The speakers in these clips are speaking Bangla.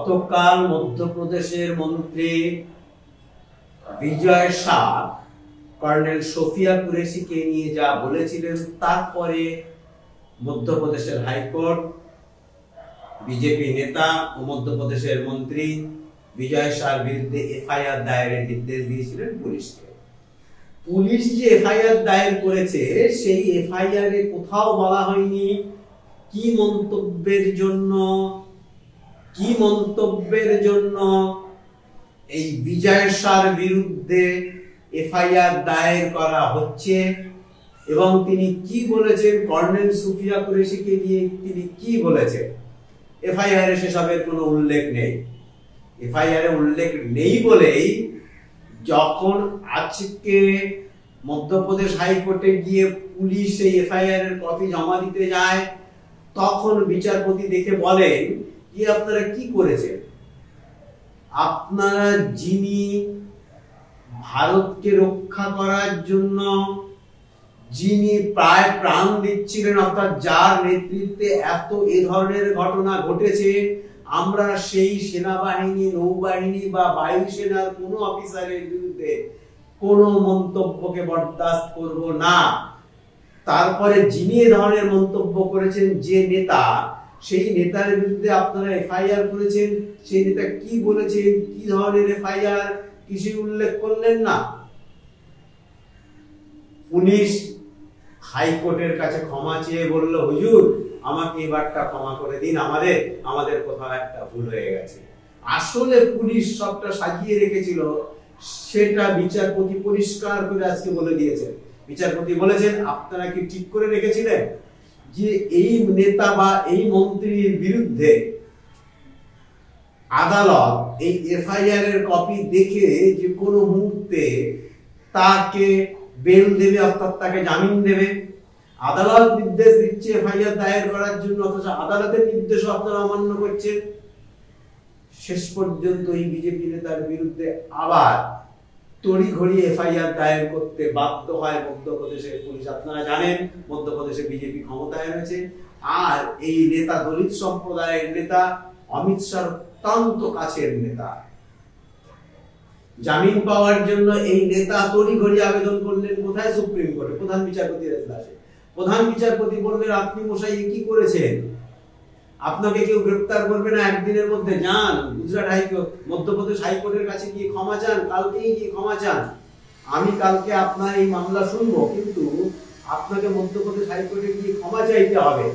গতকাল মধ্যপ্রদেশের মন্ত্রী বিজয় শাহ কর্নেল সোফিয়া কুরেশিকে নিয়ে যা বলেছিলেন, তারপরে মধ্যপ্রদেশের হাইকোর্ট বিজেপি নেতা ও মধ্যপ্রদেশের মন্ত্রী বিজয় শাহর বিরুদ্ধে এফআইআর দায়েরের নির্দেশ দিয়েছিলেন পুলিশকে। পুলিশ যে এফআইআর দায়ের করেছে, সেই এফআইআর এ কোথাও বলা হয়নি কি মন্তব্যের জন্য এই বিজয় শাহর বিরুদ্ধে এফআইআর দায়ের করা হচ্ছে এবং তিনি কি বলেছেন, কর্নেল সুফিয়া কুরেশিকে নিয়ে তিনি কি বলেছেন। এফআইআর এ সেসবের কোনো উল্লেখ নেই। এফআইআর এ উল্লেখ নেই বলেই যখন আজকে মধ্যপ্রদেশ হাইকোর্টে গিয়ে পুলিশ এই এফআইআর এর কপি জমা দিতে যায়, তখন বিচারপতি দেখে বলেন যে আপনারা কি করেছেন, আপনারা যিনি ভারতকে রক্ষা করার জন্য যিনি প্রায় প্রাণ দিচ্ছিলেন, অর্থাৎ যার নেতৃত্বে এত এ ধরনের ঘটনা ঘটেছে, আমরা সেই সেনাবাহিনী, নৌবাহিনী বা বায়ুসেনার কোনো অফিসারের বিরুদ্ধে কোনো মন্তব্যকে বরদাস্ত করব না। তারপরে যিনি এ ধরনের মন্তব্য করেছেন, যে নেতা, সেই নেতার বিরুদ্ধে আপনারা এফআইআর করেছেন, সেই নেতা কি বলেছেন, কি ধরনের এফআইআর, কিছু উল্লেখ করলেন না। পুলিশ হাইকোর্টের কাছে ক্ষমা চেয়ে বলল, হুজুর আমাকে এবারটা ক্ষমা করে দিন, আমাদের কোথাও একটা ভুল হয়ে গেছে। আসলে পুলিশ সবটা সাজিয়ে রেখেছিল, সেটা বিচারপতি পরিষ্কার করে আজকে বলে দিয়েছেন। বিচারপতি বলেছেন, আপনারা কি ঠিক করে রেখেছিলেন যে এই নেতা বা এই মন্ত্রীর বিরুদ্ধে আদালত এই এফআইআর এর কপি দেখে যে কোনো মুহূর্তে তাকে বেল দেবে, অর্থাৎ তাকে জামিন দেবে। আদালত নির্দেশ দিচ্ছে এফআইআর দায়ের করার জন্য, অথচ আদালতের নির্দেশও আপনারা অমান্য করছেন। শেষ পর্যন্ত এই বিজেপি নেতার বিরুদ্ধে আবার তড়িঘড়ি এফআইআর দায়ের করতে বাধ্য হয় মধ্যপ্রদেশের পুলিশ। আপনারা জানেন মধ্যপ্রদেশে বিজেপি ক্ষমতায় রয়েছে, আর এই নেতা দলিত সম্প্রদায়ের নেতা, অমিত শাহর অত্যন্ত কাছের নেতা। জামিন পাওয়ার জন্য এই নেতা তড়িঘড়ি আবেদন করলেন কোথায়? সুপ্রিম কোর্টে, প্রধান বিচারপতির এজলাসে। প্রধান বিচারপতি বললেন, আপনি মশাই কি করেছেন, আপনাকে কেউ গ্রেফতার করবে না, একদিনের মধ্যে যান গুজরাট হাইকোর্ট, মধ্যপ্রদেশ হাইকোর্টের কাছে গিয়ে ক্ষমা চান, কালকেই গিয়ে ক্ষমা চান। আমি কালকে আপনার এই মামলা শুনবো, কিন্তু আপনাকে মধ্যপ্রদেশ হাইকোর্টে গিয়ে ক্ষমা চাইতে হবে।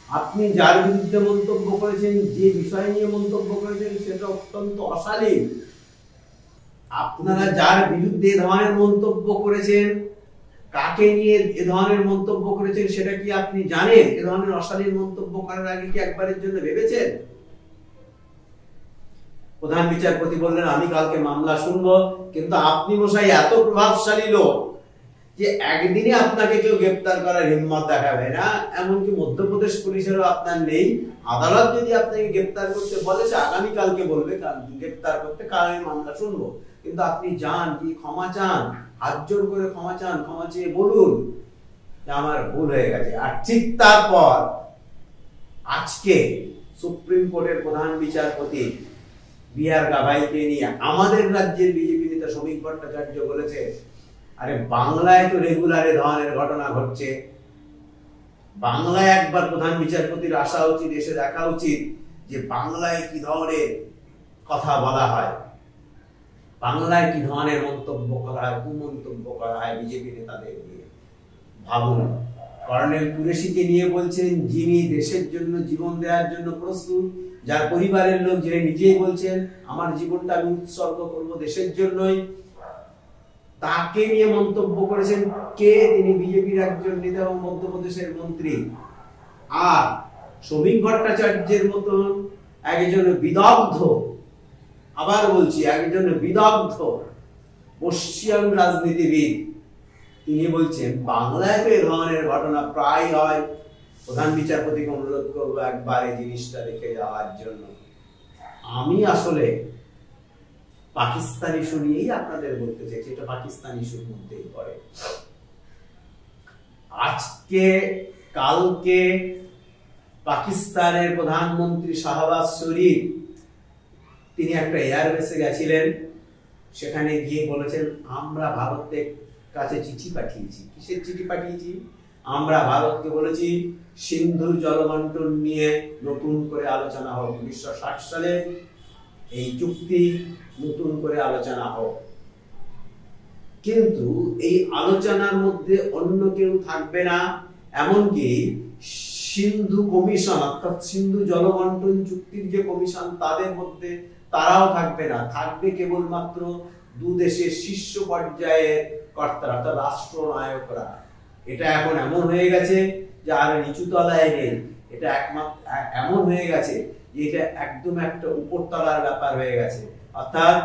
আপনি যার বিরুদ্ধে মন্তব্য করেছেন, যে বিষয় নিয়ে মন্তব্য করেছেন, সেটা অত্যন্ত অশালীন। আপনারা যার বিরুদ্ধে এ ধরনের মন্তব্য করেছেন, কাকে নিয়ে এ ধরনের মন্তব্য করেছেন, সেটা কি আপনি জানেন? এ ধরনের অশালীন মন্তব্য করার আগে কি একবারের জন্য ভেবেছেন? প্রধান বিচারপতি বললেন, আমি কালকে মামলা শুনবো, কিন্তু আপনি মশাই এত প্রভাবশালী লোক যে একদিনে আপনাকে কেউ গ্রেফতার করার হিম্মত দেখাবে না, এমনকি মধ্যপ্রদেশ পুলিশেরও আপনার নেই। আদালত যদি আপনাকে গ্রেফতার করতে বলেছে, আগামী কালকে বলবে গ্রেফতার করতে, কাল আমি মামলা শুনবো, কিন্তু আপনি যান, কি ক্ষমা চান, হাত জোর করে ক্ষমা চান, ক্ষমা চেয়ে বলুন যে আমার ভুল হয়ে গেছে। আর ঠিক তারপর আজকে সুপ্রিম কোর্টের প্রধান বিচারপতি বিআর গাভাইকে নিয়ে আমাদের রাজ্যের বিজেপি নেতা শ্রমিক ভট্টাচার্য বলেছে, আরে বাংলায় তো রেগুলার এ ধরনের ঘটনা ঘটছে, বাংলায় একবার প্রধান বিচারপতির আসা উচিত, এসে দেখা উচিত যে বাংলায় কি ধরনের কথা বলা হয়, বাংলায় কি ধরনের মন্তব্য করা হয়, কুমন্তব্য করা হয় বিজেপি নেতাদের নিয়ে। ভাবুন, কর্নেল কুরেশিকে নিয়ে বলছেন, যিনি দেশের জন্য জীবন দেওয়ার জন্য প্রস্তুত, যার পরিবারের লোক, যিনি নিজেই বলছেন আমার জীবনটা আমি উৎসর্গ করবো দেশের জন্যই, তাকে নিয়ে মন্তব্য করেছেন কে? তিনি বিজেপির একজন নেতা এবং মধ্যপ্রদেশের মন্ত্রী। আর শ্রমিক ভট্টাচার্যের মতন একজন বিদগ্ধ, আবার বলছি একজন বিদগ্ধ পশ্চিম রাজনীতিবিদ, তিনি বলছেন বাংলায় তো এ ধরনের ঘটনা প্রায় হয়। প্রধান বিচারপতিকে অনুরোধ করবো একবার এই জিনিসটা দেখে যাওয়ার জন্য। আমি আসলে পাকিস্তানি ইস্যু নিয়েই আপনাদের বলতে চাইছি, এটা পাকিস্তানি ইস্যুর মধ্যেই পড়ে। আজকে কালকে পাকিস্তানের প্রধানমন্ত্রী শাহবাজ শরীফ তিনি একটা এয়ারবেসে গেছিলেন, সেখানে গিয়ে বলেছেন আমরা ভারতের কাছে চিঠি পাঠিয়েছি। কিসের চিঠি পাঠিয়েছি? আমরা ভারতকে বলেছি সিন্ধুর জলবন্টন নিয়ে নতুন করে আলোচনা হোক, 1960 সালে এই চুক্তি নতুন করে আলোচনা হোক। কিন্তু এই আলোচনার মধ্যে অন্য কেউ থাকবে না, এমনকি সিন্ধু কমিশন অর্থাৎ সিন্ধু জলবন্টন চুক্তির যে কমিশন তাদের মধ্যে তারাও থাকবে না, থাকবে কেবলমাত্র দু দেশের শীর্ষ পর্যায়ের কর্তারা অর্থাৎ রাষ্ট্রনায়করা। এটা এখন এমন হয়ে গেছে যে আর নিচু তলায় নেই, এটা একমাত্র এমন হয়ে গেছে যে এটা একদম একটা উপরতলার ব্যাপার হয়ে গেছে, অর্থাৎ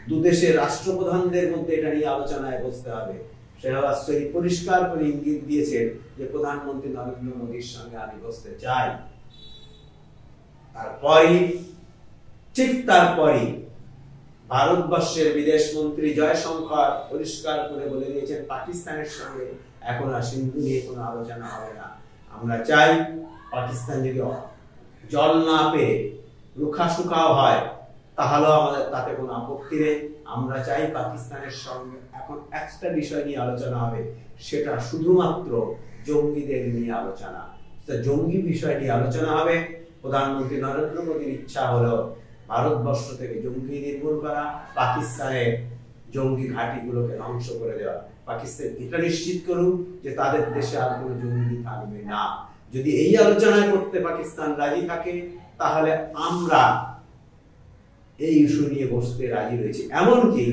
দু দেশের রাষ্ট্রপ্রধানদের মধ্যে এটা নিয়ে আলোচনায় বসতে হবে। শাহবাজ শরীফ পরিষ্কার করে ইঙ্গিত দিয়েছেন যে প্রধানমন্ত্রী নরেন্দ্র মোদীর সঙ্গে আমি বসতে চাই। তারপরই ভারতবর্ষের বিদেশ মন্ত্রী জয়শঙ্কর পরিষ্কার করে বলে দিয়েছেন পাকিস্তানের সঙ্গে এখন আর সিন্ধু নিয়ে কোনো আলোচনা হবে না। আমরা চাই পাকিস্তান যদি জল না পেয়ে রুখা শুকাও হয় তাহলেও আমাদের তাতে কোনো আপত্তি নেই। আমরা চাই পাকিস্তানের সঙ্গে এখন একটা বিষয় নিয়ে আলোচনা হবে, সেটা শুধুমাত্র জঙ্গিদের নিয়ে আলোচনা। জঙ্গি বিষয় নিয়ে আলোচনা হবে। প্রধানমন্ত্রী নরেন্দ্র মোদীর ইচ্ছা হলো ভারতবর্ষ থেকে জঙ্গি নির্মূল করা, পাকিস্তানের জঙ্গি ঘাঁটিগুলোকে ধ্বংস করে দেওয়া। পাকিস্তান এটা নিশ্চিত করুক যে তাদের দেশে আর কোনো জঙ্গি থাকবে না। যদি এই আলোচনায় করতে পাকিস্তান রাজি থাকে তাহলে আমরা এই ইস্যু নিয়ে বসতে রাজি রয়েছে। এমনকি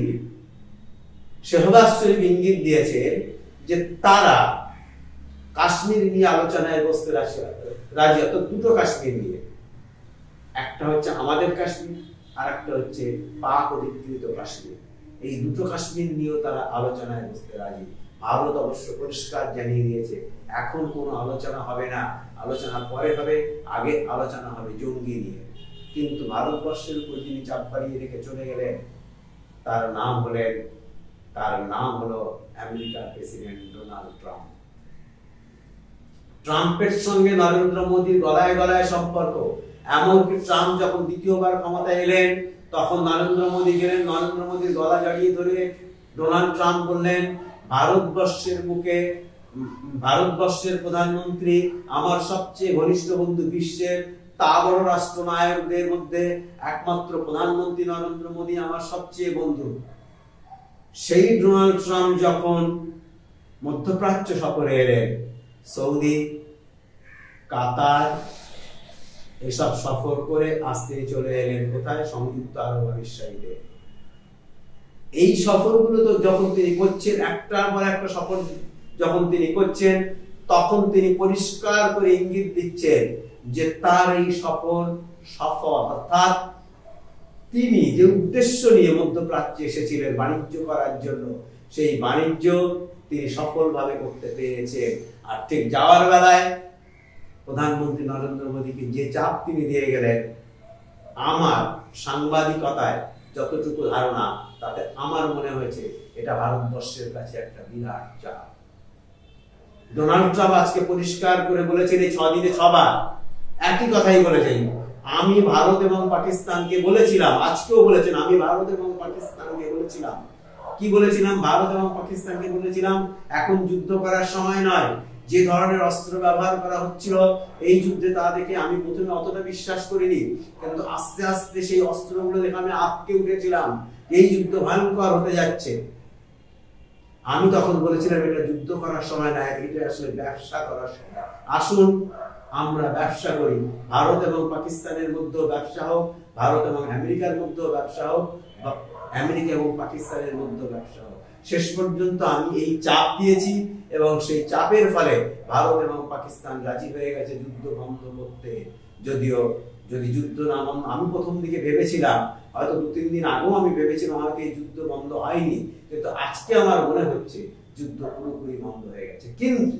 শাহবাজ শরীফ ইঙ্গিত দিয়েছে যে তারা কাশ্মীর নিয়ে আলোচনায় বসতে রাজি, অর্থাৎ দুটো কাশ্মীর নিয়ে, একটা হচ্ছে আমাদের কাশ্মীর আর একটা হচ্ছে পাক অধিকৃত কাশ্মীর। এই দুটো কাশ্মীর নিয়েও তারা আলোচনায় বসতে রাজি। ভারত অবশ্য পরিষ্কার জানিয়ে দিয়েছে এখন কোনো আলোচনা হবে না, আলোচনা পরে হবে, আগে আলোচনা হবে জঙ্গি নিয়ে। কিন্তু ভারতবর্ষের উপর যিনি চাপ বাড়িয়ে রেখে চলে গেলেন তার নাম হলো আমেরিকার প্রেসিডেন্ট ডোনাল্ড ট্রাম্প। ট্রাম্পের সঙ্গে নরেন্দ্র মোদীর গলায় গলায় সম্পর্ক। এমনকি ট্রাম্প যখন দ্বিতীয়বার ক্ষমতায় এলেন তখন নরেন্দ্র মোদী গেলেন, নরেন্দ্র মোদীর গলা জড়িয়ে ধরে ডোনাল্ড ট্রাম্প বললেন ভারতবর্ষের প্রধানমন্ত্রী আমার সবচেয়ে ঘনিষ্ঠ বন্ধু, বিশ্বের তা বড় রাষ্ট্রনায়কদের মধ্যে একমাত্র প্রধানমন্ত্রী নরেন্দ্র মোদী আমার সবচেয়ে বন্ধু। সেই ডোনাল্ড ট্রাম্প যখন মধ্যপ্রাচ্য সফরে এলেন, সৌদি, কাতার এসব সফর করে আসতে চলে এলেন কোথায়? সংযুক্ত আরব আমিরাতে। এই সফরগুলো তো যখন তিনি করছেন, একটার পর একটা সফর যখন তিনি করছেন, তখন তিনি পরিষ্কার করে ইঙ্গিত দিচ্ছেন যে তার এই সফর সফল, অর্থাৎ তিনি যে উদ্দেশ্য নিয়ে মধ্যপ্রাচ্যে এসেছিলেন বাণিজ্য করার জন্য, সেই বাণিজ্য তিনি সফলভাবে করতে পেরেছেন। আর ঠিক যাওয়ার বেলায় প্রধানমন্ত্রী নরেন্দ্র মোদীকে যে চাপ তিনি দিয়ে গেলেন, আমার সাংবাদিকতায় যতটুকু ধারণা তাতে আমার মনে হয়েছে এটা ভারতবর্ষের কাছে একটা বিরাট চাপ। ডোনাল্ড ট্রাম্প আজকে পরিষ্কার করে বলেছেন, এই 6 দিনে 6 বার একই কথাই বলেছেন, আমি ভারত এবং পাকিস্তানকে বলেছিলাম, আজকেও বলেছেন আমি ভারত এবং পাকিস্তানকে বলেছিলাম। কি বলেছিলাম? ভারত এবং পাকিস্তানকে বলেছিলাম এখন যুদ্ধ করার সময় নয়। যে ধরনের অস্ত্র ব্যবহার করা হচ্ছিল এই যুদ্ধে তা দেখে আমি প্রথমে অতটা বিশ্বাস করিনি, কিন্তু আস্তে আস্তে সেই অস্ত্রগুলো দেখে আমি আটকে উঠেছিলাম এই যুদ্ধ ভয়ঙ্কর হতে যাচ্ছে। আমি তখন বলেছিলাম এটা যুদ্ধ করার সময় না, এটা আসলে ব্যবসা করার সময়। আসুন আমরা ব্যবসা করি, ভারত এবং পাকিস্তানের মধ্যেও ব্যবসা হোক, ভারত এবং আমেরিকার মধ্যেও ব্যবসা হোক, বা আমেরিকা এবং পাকিস্তানের মধ্যেও ব্যবসা হোক। শেষ পর্যন্ত আমি এই চাপ দিয়েছি এবং সেই চাপের ফলে ভারত এবং পাকিস্তান রাজি হয়ে গেছে যুদ্ধ বন্ধ করতে। যদিও যদি যুদ্ধ না, আমি প্রথম দিকে ভেবেছিলাম, হয়তো 2-3 দিন আগেও আমি ভেবেছিলাম হয়তো এই যুদ্ধ বন্ধ হয়নি, কিন্তু আজকে আমার মনে হচ্ছে যুদ্ধ পুরোপুরি বন্ধ হয়ে গেছে। কিন্তু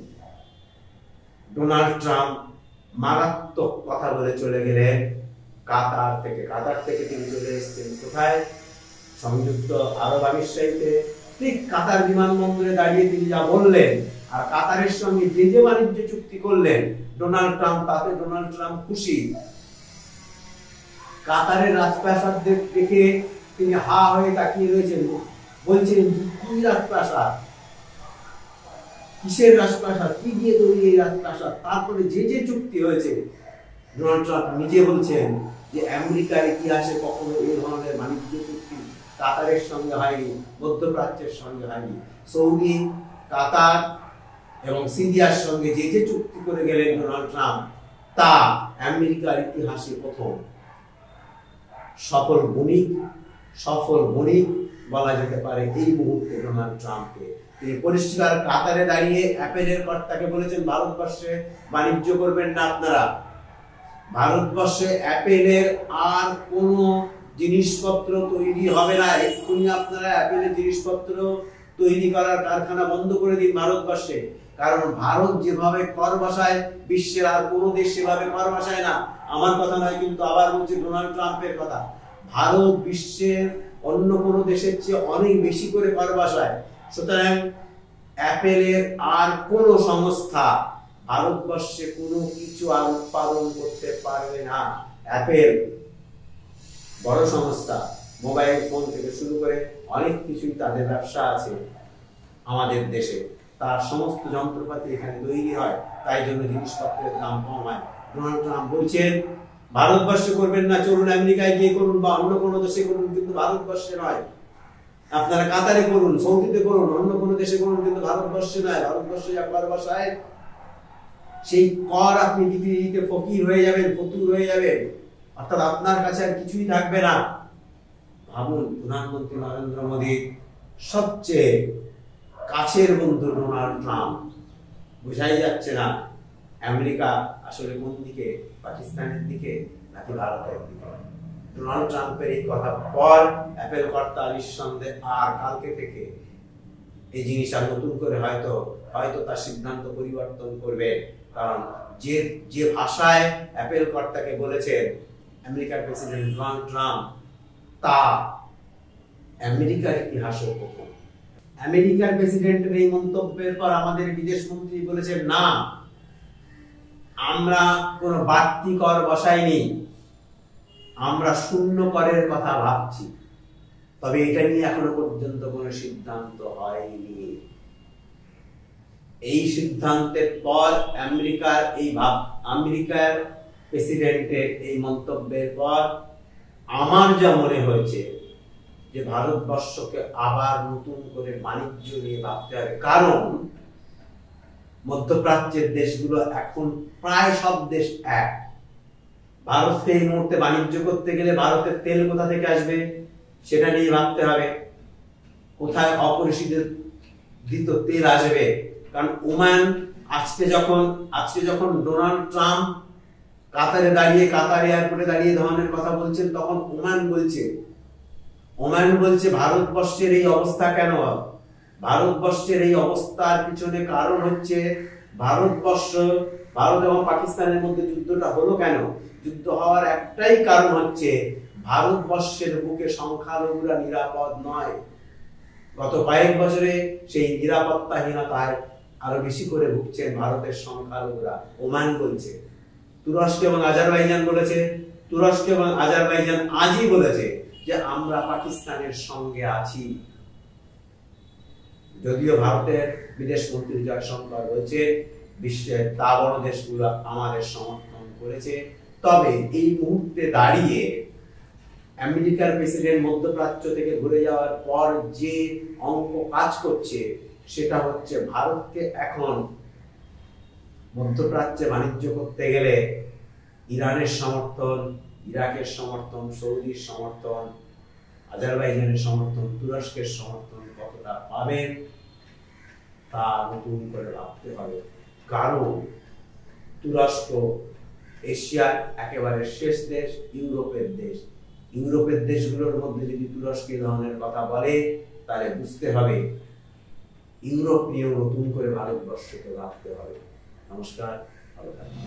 ডোনাল্ড ট্রাম্প মারাত্মক কথা বলে চলে গেলেন কাতার থেকে তিনি চলে এসেছেন কোথায়? সংযুক্ত আরব আমিরাতে। ঠিক কাতার বিমানবন্দরে দাঁড়িয়ে তিনি যা বললেন, আর কাতারের সঙ্গে যে বাণিজ্য চুক্তি করলেন ডোনাল্ড ট্রাম্প, তাতে ডোনাল্ড ট্রাম্প খুশি। কাতারের রাজপ্রাসাদ দেখে তিনি হা হয়ে তাকিয়ে রয়েছেন, বলছেন কি রাজপ্রাসাদ, কিসের রাজপ্রাসাদ, কি দিয়ে তৈরি এই রাজপ্রাসাদ। তারপরে যে যে চুক্তি হয়েছে, ডোনাল্ড ট্রাম্প নিজে বলছেন যে আমেরিকার ইতিহাসে কখনো এই ধরনের বাণিজ্য চুক্তি কাতারের সঙ্গে হয়নি, মধ্যপ্রাচ্যের সঙ্গে হয়নি। সৌদি, কাতার এবং সিরিয়ার সঙ্গে যে যে চুক্তি করে গেলেন ডোনাল্ড ট্রাম্প, তা আমেরিকার ইতিহাসে প্রথম। সফল বণিক বলা যেতে পারে এই মুহূর্তে ডোনাল্ড ট্রাম্পকে। তিনি পরিষ্কার কাতারে দাঁড়িয়ে অ্যাপেলের কর্তাকে বলেছেন, ভারতবর্ষে বাণিজ্য করবেন না আপনারা, ভারতবর্ষে অ্যাপেলের আর কোনো জিনিসপত্র তৈরি হবে না, এক্ষুনি আপনারা অ্যাপেলের জিনিসপত্র তৈরি করার কারখানা বন্ধ করে দিন ভারতবর্ষে। কারণ ভারত যেভাবে কর বসায়, বিশ্বের আর কোনো দেশ সেভাবে কর বসায় না। আমার কথা নয়, কিন্তু আবার বলছি ডোনাল্ড ট্রাম্পের কথা। ভারত বিশ্বের অন্য কোনো দেশের চেয়ে অনেক বেশি করে কর বসায়। সুতরাং অ্যাপেলের আর কোনো সংস্থা ভারতবর্ষে কোনো কিছু আর উৎপাদন করতে পারবে না। অ্যাপেল বড় সংস্থা, মোবাইল ফোন থেকে শুরু করে অনেক কিছুই তাদের ব্যবসা আছে আমাদের দেশে, তার সমস্ত যন্ত্রপাতি এখানে তৈরি হয়, তাই জন্য জিনিসপত্রের দাম কম হয়। ডোনাল্ড ট্রাম্প বলছেন ভারতবর্ষে করবেন না, চলুন আমেরিকায় গিয়ে করুন বা অন্য কোনো দেশে করুন, কিন্তু ভারতবর্ষে নয়। আপনারা কাতারে করুন, সৌদিতে করুন, অন্য কোনো দেশে করুন, কিন্তু ভারতবর্ষে নয়। ভারতবর্ষে যা কর বসায়, সেই কর আপনি দিতে দিতে ফকির হয়ে যাবেন, ফতুর হয়ে যাবেন, অর্থাৎ আপনার কাছে আর কিছুই থাকবে না। ভাবুন, প্রধানমন্ত্রী নরেন্দ্র মোদীর সবচেয়ে কাছের বন্ধু ডোনাল্ড ট্রাম্প, বোঝাই যাচ্ছে না আমেরিকা আসলে কোন দিকে, পাকিস্তানের দিকে নাকি ভারতের দিকে। ডোনাল্ড ট্রাম্পের এই কথা পর অ্যাপেল কর্তা নিঃসন্দেহে আর কালকে থেকে এই জিনিস আর নতুন করে হয়তো তার সিদ্ধান্ত পরিবর্তন করবে। কারণ যে ভাষায় অ্যাপেল কর্তাকে বলেছেন আমেরিকার প্রেসিডেন্ট ডোনাল্ড ট্রাম্প, তা আমেরিকার ইতিহাসে প্রথম। আমেরিকার প্রেসিডেন্টের এই মন্তব্যের পর আমাদের বিদেশ মন্ত্রী বলেছেন, না, আমরা কোনো বাড়তি কর বসাইনি, আমরা শূন্য করের কথা ভাবছি। তবে এটা নিয়ে এখনো পর্যন্ত কোনো সিদ্ধান্ত হয়নি। এই সিদ্ধান্তের পর আমেরিকার প্রেসিডেন্টের এই মন্তব্যের পর আমার যা মনে হয়েছে যে ভারতবর্ষকে আবার নতুন করে বাণিজ্য নিয়ে ভাবতে হবে। কারণ মধ্যপ্রাচ্যের দেশগুলো এখন প্রায় সব দেশ এক। ভারতকে এই মুহূর্তে বাণিজ্য করতে গেলে ভারতের তেল কোথা থেকে আসবে সেটা নিয়ে ভাবতে হবে, কোথায় অপরিশোধিত তেল আসবে। কারণ ওমান আজকে যখন ডোনাল্ড ট্রাম্প কাতারে দাঁড়িয়ে, কাতার এয়ারপোর্টে দাঁড়িয়ে ধরনের কথা বলছেন, তখন ওমান বলছে ভারতবর্ষের এই অবস্থা কেন? ভারতবর্ষের এই অবস্থার পিছনে কারণ হচ্ছে ভারত এবং পাকিস্তানের মধ্যে যুদ্ধটা হলো কেন? যুদ্ধ হওয়ার একটাই কারণ হচ্ছে ভারতবর্ষের বুকে সংখ্যালঘুরা নিরাপদ নয়। গত কয়েক বছরে সেই নিরাপত্তাহীনতায় আরো বেশি করে ভুগছেন ভারতের সংখ্যালঘুরা। ওমান বলছে, তুরস্ক এবং আজারবাইজান বলেছে, তুরস্ক এবং আজারবাইজান আজই বলেছে যে আমরা পাকিস্তানের সঙ্গে আছি। যদিও ভারতের বিদেশ মন্ত্রী জয়শঙ্কর বলছে বিশ্বের তা বড় দেশগুলো আমাদের সমর্থন করেছে। তবে এই মুহূর্তে দাঁড়িয়ে আমেরিকার প্রেসিডেন্ট মধ্যপ্রাচ্য থেকে ঘুরে যাওয়ার পর যে অঙ্ক কাজ করছে সেটা হচ্ছে ভারতকে এখন মধ্যপ্রাচ্যে বাণিজ্য করতে গেলে ইরানের সমর্থন, ইরাকের সমর্থন, সৌদির সমর্থন, আজারবাইজানের সমর্থন, তুরস্কের সমর্থন কতটা পাবেন তা নতুন করে ভাবতে হবে। কারণ তুরস্ক এশিয়ার একেবারে শেষ দেশ, ইউরোপের দেশগুলোর মধ্যে যদি তুরস্ক এই ধরনের কথা বলে তাহলে বুঝতে হবে ইউরোপ নিয়েও নতুন করে ভারতবর্ষকে ভাবতে হবে। নমস্কার, ভালো থাকবেন।